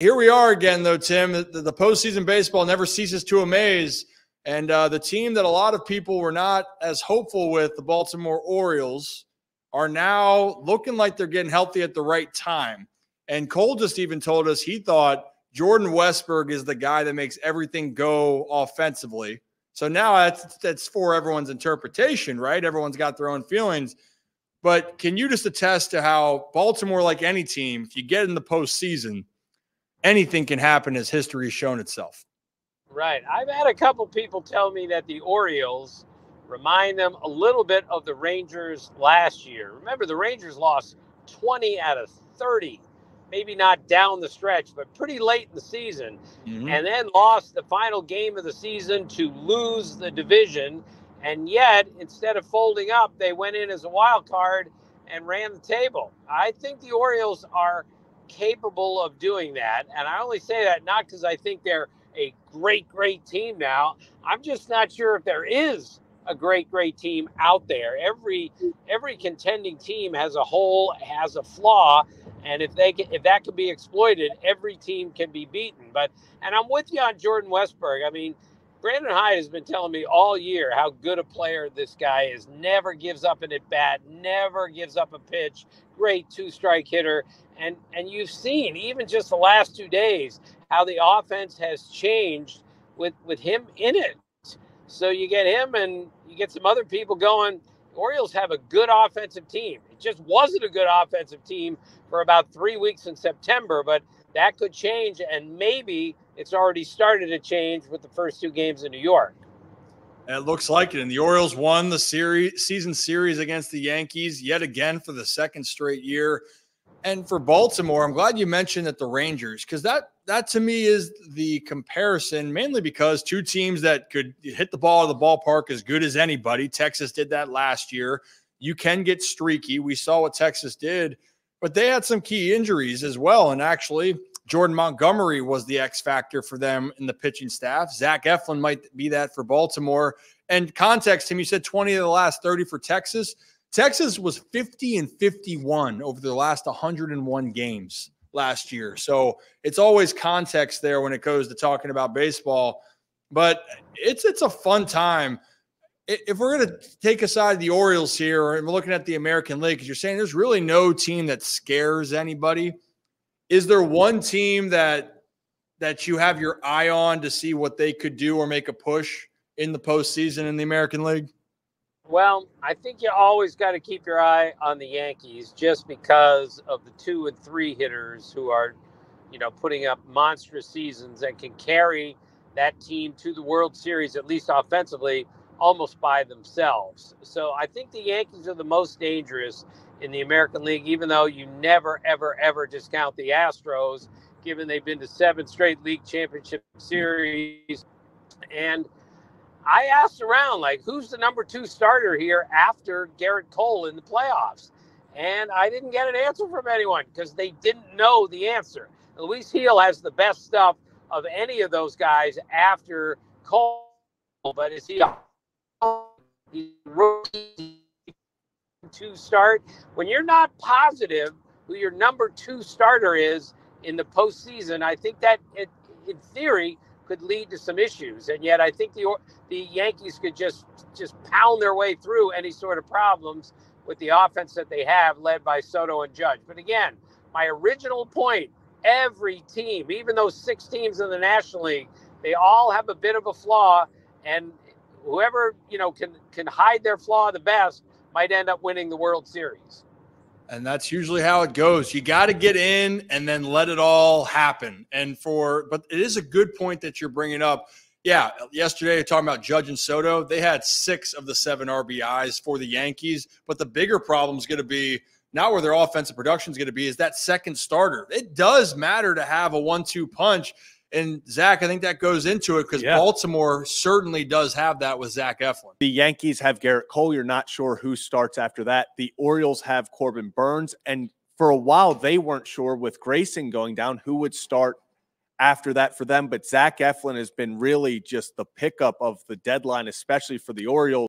Here we are again, though, Tim. The postseason baseball never ceases to amaze. And the team that a lot of people were not as hopeful with, the Baltimore Orioles, are now looking like they're getting healthy at the right time. And Cole just even told us he thought Jordan Westburg is the guy that makes everything go offensively. So now that's for everyone's interpretation, right? Everyone's got their own feelings. But can you just attest to how Baltimore, like any team, if you get in the postseason, anything can happen as history has shown itself? Right. I've had a couple people tell me that the Orioles remind them a little bit of the Rangers last year. Remember, the Rangers lost 20 out of 30, maybe not down the stretch, but pretty late in the season, and then lost the final game of the season to lose the division. And yet, instead of folding up, they went in as a wild card and ran the table. I think the Orioles are capable of doing that. And I only say that not because I think they're a great team now. I'm just not sure if there is a great team out there. Every contending team has a hole, has a flaw, and if that can be exploited, every team can be beaten. And I'm with you on Jordan Westburg. I mean, Brandon Hyde has been telling me all year how good a player this guy is. Never gives up an at bat, never gives up a pitch. Great two-strike hitter. And you've seen, even just the last 2 days, how the offense has changed with him in it. So you get him and you get some other people going. The Orioles have a good offensive team. It just wasn't a good offensive team for about 3 weeks in September, but that could change, and maybe it's already started to change with the first 2 games in New York. It looks like it. And the Orioles won the season series against the Yankees yet again for the second straight year. And for Baltimore, I'm glad you mentioned that the Rangers, because that to me is the comparison, mainly because two teams that could hit the ball out of the ballpark as good as anybody. Texas did that last year. You can get streaky. We saw what Texas did, but they had some key injuries as well. And actually, Jordan Montgomery was the X factor for them in the pitching staff. Zach Eflin might be that for Baltimore. And context, Tim, you said 20 of the last 30 for Texas. Texas was 50-51 over their last 101 games last year. So it's always context there when it goes to talking about baseball. But it's a fun time. If we're going to take aside the Orioles here and we're looking at the American League, because you're saying there's really no team that scares anybody, is there one team that you have your eye on to see what they could do or make a push in the postseason in the American League? Well, I think you always got to keep your eye on the Yankees just because of the 2 and 3 hitters who are, putting up monstrous seasons and can carry that team to the World Series, at least offensively, almost by themselves. So I think the Yankees are the most dangerous in the American League, even though you never, ever discount the Astros, given they've been to 7 straight league championship series. And I asked around, who's the number 2 starter here after Garrett Cole in the playoffs? And I didn't get an answer from anyone because they didn't know the answer. Luis Gil has the best stuff of any of those guys after Cole, but is he a rookie to start? When you're not positive who your number 2 starter is in the postseason, I think that in theory could lead to some issues. And yet I think the Yankees could just pound their way through any sort of problems with the offense that they have, led by Soto and Judge. But again, my original point, every team, even those 6 teams in the National League, they all have a bit of a flaw, and whoever, can hide their flaw the best might end up winning the World Series. And that's usually how it goes. You got to get in and then let it all happen. But it is a good point that you're bringing up. Yeah, yesterday talking about Judge and Soto, they had 6 of the 7 RBIs for the Yankees. But the bigger problem is going to be not where their offensive production is going to be, is that second starter. It does matter to have a 1-2 punch. And Zach, I think that goes into it because Baltimore certainly does have that with Zach Eflin. The Yankees have Garrett Cole. You're not sure who starts after that. The Orioles have Corbin Burns. And for a while, they weren't sure with Grayson going down who would start after that for them. But Zach Eflin has been really just the pickup of the deadline, especially for the Orioles.